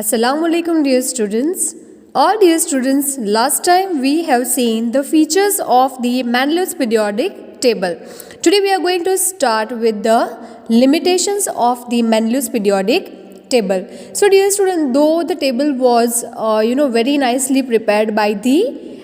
Assalamu alaikum dear students. All dear students, last time we have seen the features of the Mendeleev's periodic table. Today we are going to start with the limitations of the Mendeleev's periodic table. So dear student, though the table was very nicely prepared by the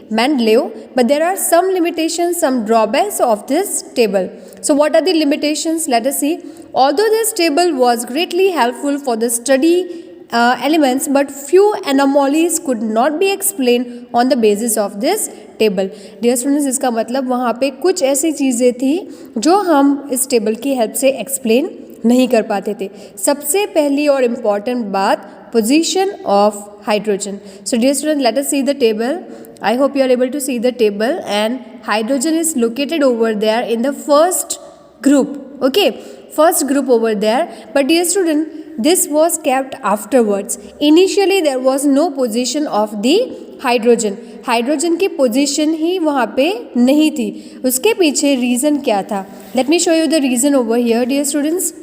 Mendeleev, but there are some limitations, some drawbacks of this table. So what are the limitations? Let us see. Although this table was greatly helpful for the study elements, but few anomalies could not be explained on the basis of this table. Dear students, इसका मतलब वहाँ पे कुछ ऐसी चीज़ें थी जो हम इस टेबल की हेल्प से एक्सप्लेन नहीं कर पाते थे. सबसे पहली और इम्पॉर्टेंट बात, position of hydrogen. So dear student, let us see the table. I hope you are able to see the table, and hydrogen is located over there in the first group. Okay, first group over there. But dear student, this was kept afterwards. Initially there was no position of the hydrogen. Hydrogen की position ही वहाँ पे नहीं थी. उसके पीछे reason क्या था? Let me show you the reason over here, dear students.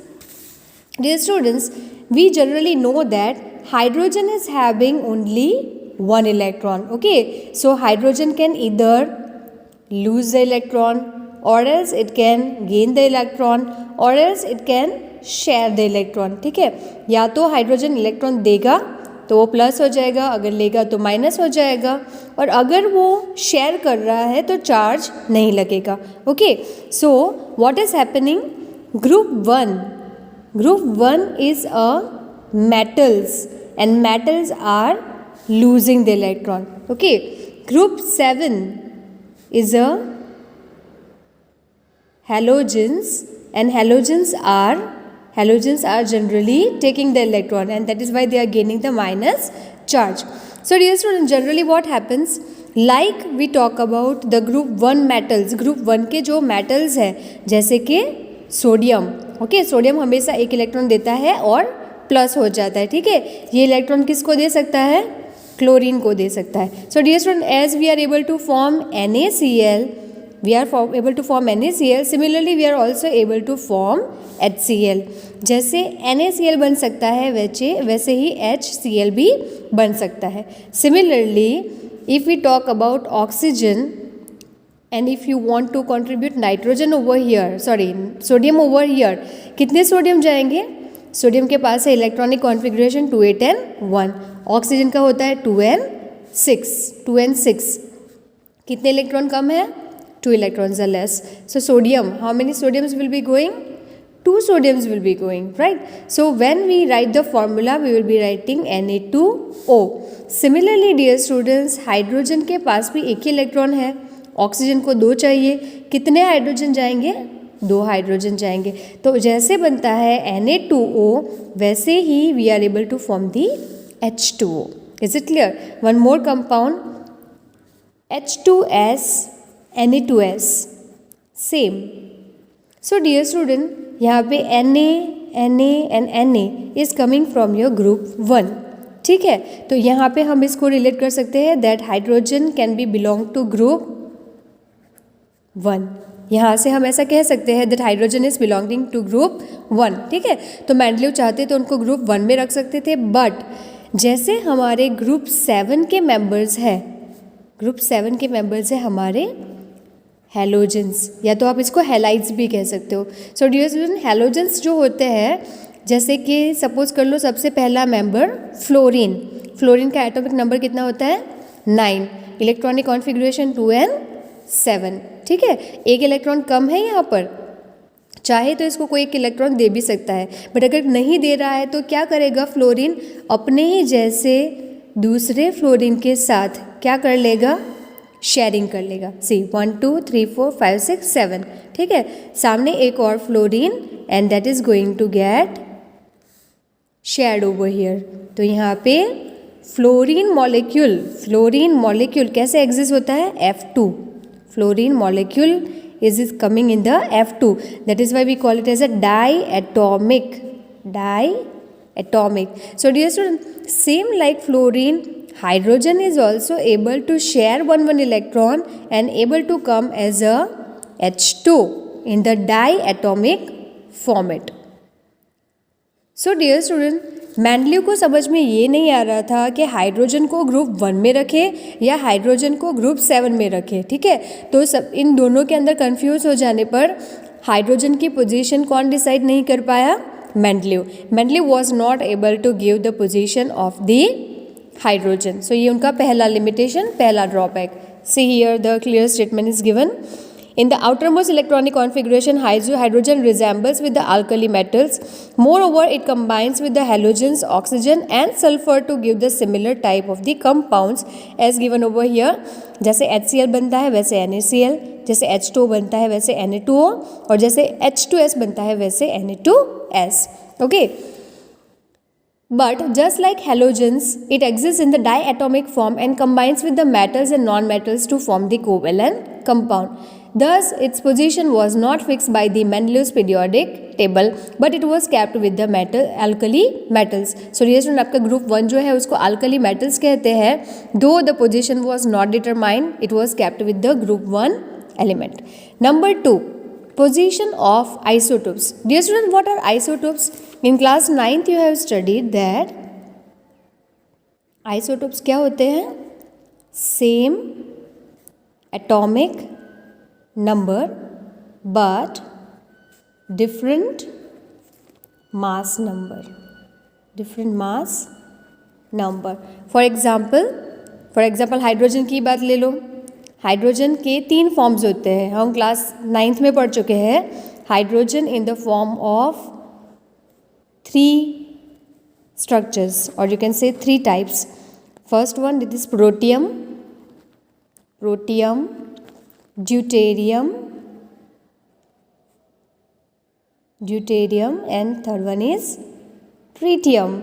Dear students, we generally know that hydrogen is having only one electron. Okay, so hydrogen can either lose the electron, or else it can gain the electron, or else it can share the electron. ठीक है, या तो hydrogen electron देगा तो वो plus हो जाएगा, अगर लेगा तो माइनस हो जाएगा, और अगर वो शेयर कर रहा है तो चार्ज नहीं लगेगा. Okay, so what is happening? Group one is a metals, and metals are losing the electron. Okay, group 7 is a halogens, and halogens are generally taking the electron, and that is why they are gaining the minus charge. So dear students, generally what happens, like we talk about the group 1 metals. group 1 के जो metals है जैसे कि sodium. Okay, sodium हमेशा एक electron देता है और प्लस हो जाता है. ठीक है, ये इलेक्ट्रॉन किसको दे सकता है? क्लोरीन को दे सकता है. So dear student, as we are able to form NaCl, we are able to form NaCl. Similarly, we are also able to form HCl. जैसे NaCl बन सकता है वैसे ही HCl भी बन सकता है. Similarly, if we talk about oxygen, and if you want to contribute nitrogen over here, sodium over here, कितने सोडियम जाएंगे? सोडियम के पास है इलेक्ट्रॉनिक कॉन्फ़िगरेशन 2 8 and 1. ऑक्सीजन का होता है 2 and 6. कितने इलेक्ट्रॉन कम है? 2 electrons are less. So sodium, how many sodiums will be going? 2 sodiums will be going, right? So when we write the formula, we will be writing Na2O. Similarly, dear students, hydrogen के पास भी एक ही electron है, oxygen को 2 चाहिए. कितने hydrogen जाएंगे? 2 hydrogen जाएंगे. तो जैसे बनता है Na2O, वैसे ही we are able to form the H2O. Is it clear? One more compound, H2S, Na2S, same. So dear student, यहाँ पे Na and Na is coming from your group 1. ठीक है, तो यहाँ पे हम इसको रिलेट कर सकते हैं that hydrogen can be belong to group 1. यहाँ से हम ऐसा कह सकते हैं that hydrogen is belonging to group 1. ठीक है, तो मेंडलीव चाहते तो उनको ग्रुप 1 में रख सकते थे, बट जैसे हमारे ग्रुप 7 के मेंबर्स हैं हमारे हेलोजेंस, या तो आप इसको हेलाइड्स भी कह सकते हो. सो डियर स्टूडेंट, हेलोजेंस जो होते हैं, जैसे कि सपोज कर लो सबसे पहला मेंबर फ्लोरीन का एटॉमिक नंबर कितना होता है? 9. Electronic configuration 2 and 7. ठीक है, एक इलेक्ट्रॉन कम है यहाँ पर, चाहे तो इसको कोई एक इलेक्ट्रॉन दे भी सकता है, बट अगर नहीं दे रहा है तो क्या करेगा? फ्लोरीन अपने ही जैसे दूसरे फ्लोरीन के साथ क्या कर लेगा? शेयरिंग कर लेगा. सी 1 2 3 4 5 6 7. ठीक है, सामने एक और fluorine, and that is going to get shared over here. तो यहाँ पे फ्लोरीन मॉलिक्यूल कैसे एग्जिस्ट होता है? F2. Fluorine molecule is coming in the F2. That is why we call it as a diatomic. So dear student, same like fluorine, hydrogen is also able to share one electron and able to come as a H2 in the diatomic format. So dear student, Mendeleev को समझ में ये नहीं आ रहा था कि hydrogen को group 1 में रखे या हाइड्रोजन को ग्रुप 7 में रखे, ठीक है। तो सब इन दोनों के अंदर कंफ्यूज हो जाने पर हाइड्रोजन की पोजीशन कौन डिसाइड नहीं कर पाया? Mendeleev. Mendeleev was not able to give the position of the hydrogen. So ये उनका पहला लिमिटेशन, पहला drawback. See here the clear statement is given. In the outermost electronic configuration, hydrogen resembles with the alkali metals. Moreover, it combines with the halogens, oxygen and sulfur to give the similar type of the compounds as given over here. जैसे HCl बनता है वैसे NaCl, जैसे H2O बनता है वैसे Na2O और जैसे H2S बनता है वैसे Na2S. Okay. But just like halogens, it exists in the diatomic form and combines with the metals and non-metals to form the covalent compound. Thus, its position was not fixed by the Mendeleev's periodic table, but it was kept with the alkali metals. So, dear student, आपका group 1 जो है उसको alkali metals कहते हैं. Though the position was not determined, it was kept with the group 1 element. Number 2, position of isotopes. Dear student, what are isotopes? In class 9th, you have studied that isotopes क्या होते हैं? Same atomic number but different mass number. For example hydrogen की बात ले लो. Hydrogen के 3 forms होते हैं, हम क्लास 9th में पढ़ चुके हैं. Hydrogen in the form of 3 structures, or you can say 3 types. First one, it is protium, deuterium and third one is tritium.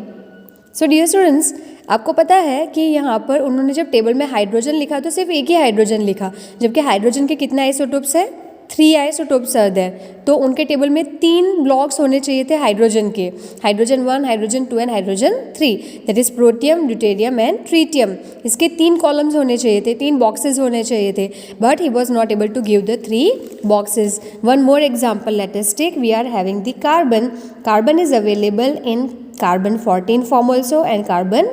So dear students, आपको पता है कि यहाँ पर उन्होंने जब टेबल में हाइड्रोजन लिखा तो सिर्फ एक ही हाइड्रोजन लिखा, जबकि हाइड्रोजन के कितने आइसोटोप्स हैं? 3 आइसोटोप्स आर देयर. तो उनके टेबल में 3 ब्लॉक्स होने चाहिए थे हाइड्रोजन के, hydrogen 1, hydrogen 2 and hydrogen 3. That is protium, deuterium and tritium. इसके 3 कॉलम्स होने चाहिए थे, 3 बॉक्सेस होने चाहिए थे, but he was not able to give the 3 boxes. One more example let us take. We are having the carbon. Carbon is available in carbon 14 form also and carbon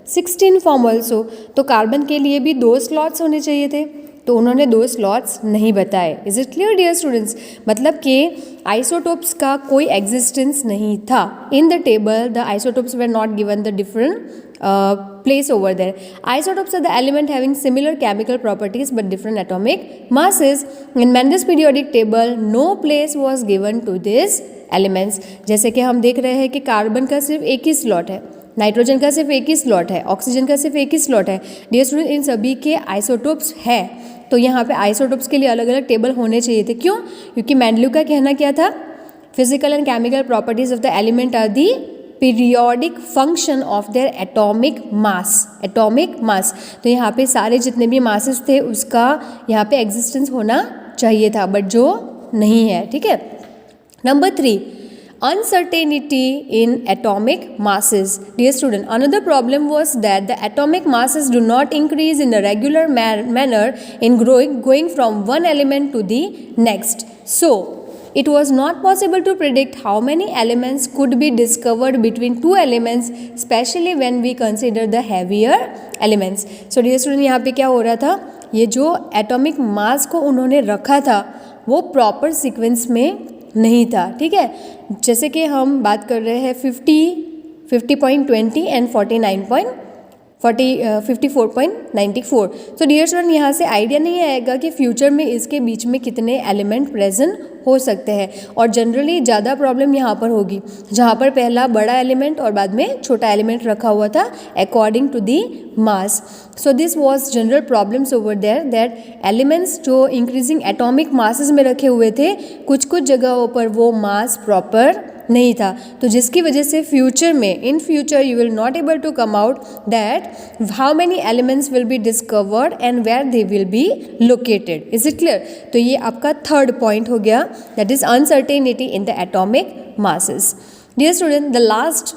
16 form also. तो carbon के लिए भी 2 slots होने चाहिए थे, तो उन्होंने 2 slots नहीं बताए. Is it clear dear students? मतलब कि आइसोटोप्स का कोई एग्जिस्टेंस नहीं था in the table. The isotopes were not given the different place over there. Isotopes are the element having similar chemical properties but different atomic masses. In Mendel's periodic table, no place was given to these elements. जैसे कि हम देख रहे हैं कि carbon का सिर्फ एक ही स्लॉट है, नाइट्रोजन का सिर्फ एक ही स्लॉट है, ऑक्सीजन का सिर्फ एक ही स्लॉट है. डियर स्टूडेंट, इन सभी के आइसोटोप्स है, तो यहाँ पे आइसोटोप्स के लिए अलग अलग टेबल होने चाहिए थे. क्यों? क्योंकि मेंडलीव का कहना क्या था? Physical and chemical properties of the element are the periodic function of their atomic mass. तो यहाँ पे सारे जितने भी मासेस थे उसका यहाँ पे एग्जिस्टेंस होना चाहिए था, बट जो नहीं है. ठीक है. Number 3, uncertainty in atomic masses. Dear student, another problem was that the atomic masses do not increase in a regular manner in going from one element to the next. So it was not possible to predict how many elements could be discovered between 2 elements, especially when we consider the heavier elements. So dear student, यहाँ पे क्या हो रहा था? ये जो atomic mass को उन्होंने रखा था वो प्रॉपर सीक्वेंस में नहीं था. ठीक है. जैसे कि हम बात कर रहे हैं 50.20 एंड 54.94. तो डियर स्टूडेंट, यहाँ से आइडिया नहीं आएगा कि फ्यूचर में इसके बीच में कितने एलिमेंट प्रेजेंट हो सकते हैं, और जनरली ज़्यादा प्रॉब्लम यहाँ पर होगी जहाँ पर पहला बड़ा एलिमेंट और बाद में छोटा एलिमेंट रखा हुआ था according to the mass. So this was general problems over there, that elements जो इंक्रीजिंग एटॉमिक मासेस में रखे हुए थे, कुछ कुछ जगहों पर वो मास प्रॉपर नहीं था, तो जिसकी वजह से फ्यूचर में in future you will not able to come out that how many elements will be discovered and where they will be located. Is it clear? तो ये आपका 3rd पॉइंट हो गया, that is uncertainty in the atomic masses. Dear student, the last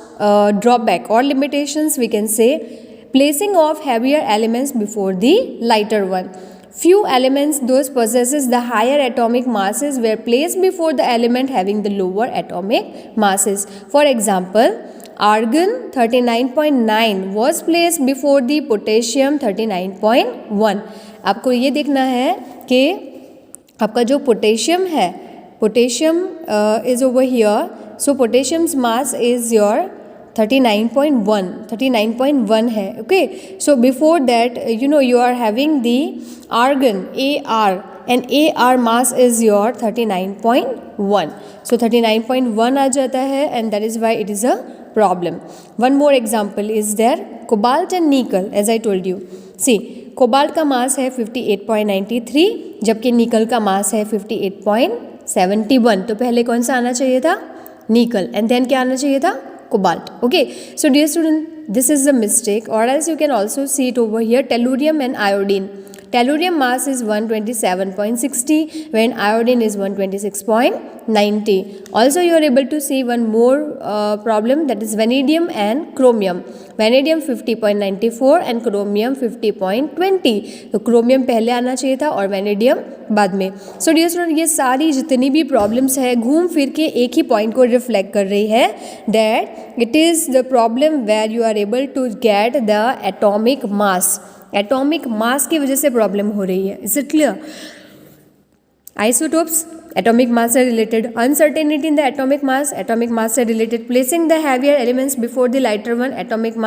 drawback और limitations we can say placing of heavier elements before the lighter one. Few elements those possesses the higher atomic masses were placed before the element having the lower atomic masses. For example, argon 39.9 was placed before the potassium 39.1. आपको ये देखना है कि आपका जो potassium है, potassium is over here, so potassiums mass is your 39.1 है. Okay, so before that you are having the argon AR, and AR mass is your 39.1. So 39.1 आ जाता है, and that is why it is a problem. One more example is there, cobalt and nickel. As I told you, see, cobalt का मास है 58.93, जबकि निकल का मास है 58.71. तो पहले कौन सा आना चाहिए था? निकल, एंड देन क्या आना चाहिए था? Cobalt. Okay, so dear student, this is the mistake, और else you can also see it over here, tellurium and iodine. Tellurium mass is 127.60 when iodine is 126.90. Also you are able to see one more problem, that is vanadium and chromium. Vanadium 50.94 and chromium 50.20. तो chromium पहले आना चाहिए था और vanadium बाद में. So dear student, ये सारी जितनी भी problems है घूम फिर के एक ही point को reflect कर रही है, that it is the problem where you are able to get the atomic mass. Atomic mass की वजह से प्रॉब्लम हो रही है. Is it clear? Isotopes atomic mass से related, uncertainty in the atomic mass से related, placing the heavier elements before the lighter one, atomic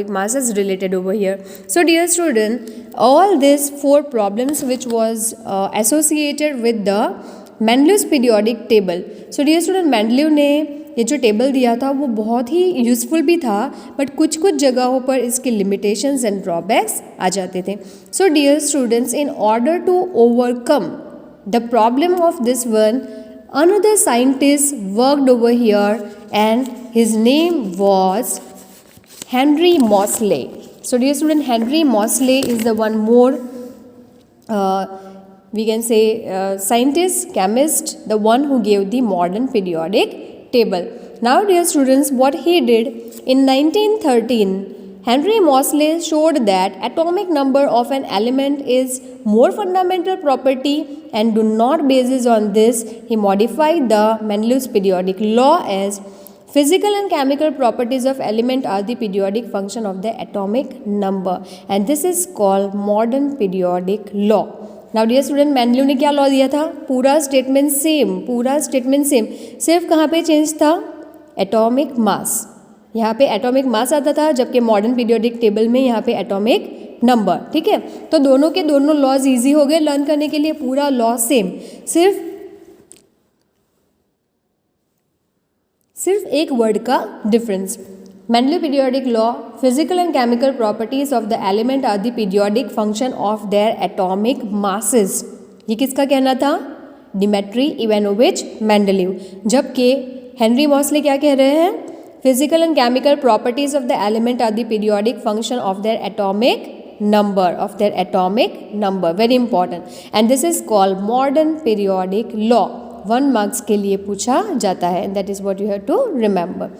mass is related over here. So dear student, all this 4 problems which was associated with the Mendeleev's periodic table. So dear student, Mendeleev ने ये जो table दिया था वो बहुत ही useful भी था, but कुछ जगहों पर इसके लिमिटेशंस एंड ड्रॉबैक्स आ जाते थे. So dear students, in order to overcome the problem of this one, another scientist worked over here and his name was Henry Moseley. So dear student, Henry Moseley is the one more we can say scientist, chemist, the one who gave the modern periodic table. Now dear students, what he did in 1913, Henry Moseley showed that atomic number of an element is more fundamental property, and do not basis on this he modified the Mendel's periodic law as physical and chemical properties of element are the periodic function of the atomic number, and this is called modern periodic law. Now dear student, Mendeleev ने क्या law दिया था? पूरा statement same, सिर्फ कहाँ पे change था? Atomic mass. यहाँ पे एटॉमिक मास आता था, जबकि मॉडर्न पीरियोडिक टेबल में यहाँ पे एटॉमिक नंबर. ठीक है, तो दोनों के दोनों लॉज इजी हो गए लर्न करने के लिए, पूरा लॉ सेम, सिर्फ एक वर्ड का difference. Mendeleev periodic law, physical and chemical properties of the element are the periodic function of their atomic masses. ये किसका कहना था? Dmitry Ivanovich Mendeleev. जबकि हेनरी मॉसले क्या कह रहे हैं? Physical and chemical properties of the element are the periodic function of their atomic number. Very important. And this is called modern periodic law. 1 marks के लिए पूछा जाता है, and that is what you have to remember.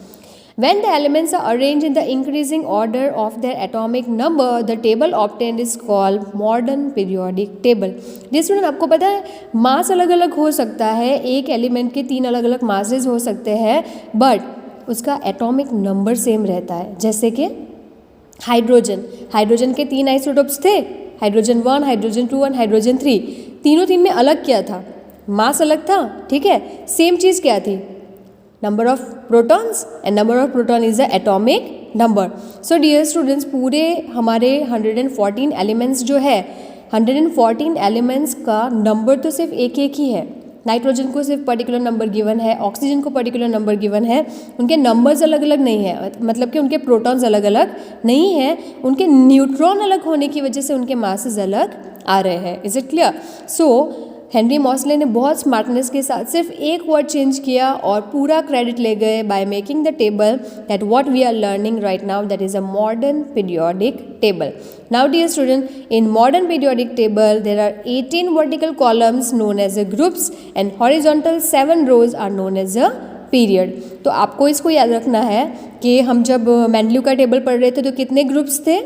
When the elements are arranged in the increasing order of their atomic number, the table obtained is called modern periodic table. Dear student, आपको पता है मास अलग अलग हो सकता है, एक element के 3 अलग अलग मासेस हो सकते हैं, बट उसका एटॉमिक नंबर सेम रहता है. जैसे कि हाइड्रोजन के 3 आइसोटोप्स थे, हाइड्रोजन 1, हाइड्रोजन 2 और हाइड्रोजन 3. तीन में अलग क्या था? मास अलग था. ठीक है, सेम चीज़ क्या थी? Number of protons, and number of proton is the atomic number. So dear students, पूरे हमारे 114 एलिमेंट्स जो है, 114 एलिमेंट्स का नंबर तो सिर्फ एक ही है. नाइट्रोजन को सिर्फ पर्टिकुलर नंबर गिवन है, ऑक्सीजन को पर्टिकुलर नंबर गिवन है, उनके नंबर्स अलग अलग नहीं है, मतलब कि उनके प्रोटॉन्स अलग अलग नहीं है, उनके न्यूट्रॉन अलग होने की वजह से उनके मासेस अलग आ रहे हैं. Is it clear? So Henry Mauchly ने बहुत स्मार्टनेस के साथ सिर्फ एक वर्ड चेंज किया और पूरा क्रेडिट ले गए by making the table that what we are learning right now, that is a modern periodic table. Now dear student, in modern periodic table there are 18 vertical columns known as a groups and horizontal 7 rows are known as a period. तो आपको इसको याद रखना है कि हम जब Mendeleev का टेबल पढ़ रहे थे तो कितने ग्रुप्स थे?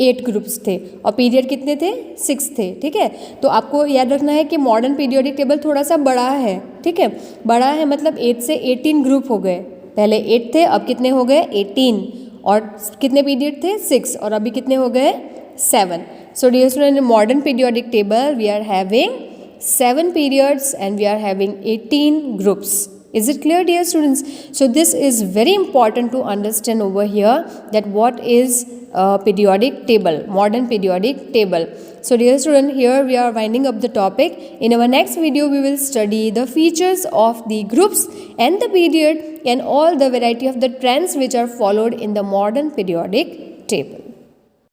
8 ग्रुप्स थे, और पीरियड कितने थे? 6 थे. ठीक है, तो आपको याद रखना है कि मॉडर्न पीरियोडिक टेबल थोड़ा सा बड़ा है. ठीक है, बड़ा है मतलब 8 से 18 ग्रुप हो गए. पहले 8 थे, अब कितने हो गए 18, और कितने पीरियड थे 6, और अभी कितने हो गए 7. So dear student, in modern periodic table we are having 7 periods and we are having 18 groups. Is it clear, dear students? So this is very important to understand over here, that what is periodic table, modern periodic table. So dear student, here we are winding up the topic. In our next video we will study the features of the groups and the period and all the variety of the trends which are followed in the modern periodic table.